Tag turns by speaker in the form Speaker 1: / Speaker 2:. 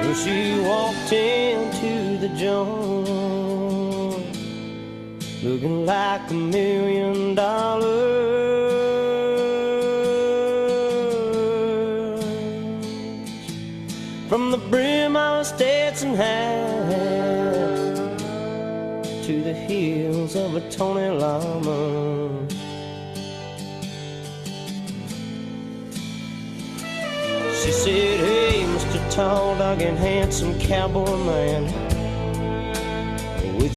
Speaker 1: Well, she walked into the joint looking like $1 million. From the brim of a Stetson hat to the heels of a Tony Llama, she said, "Hey, Mr. Tall Dog and Handsome Cowboy Man,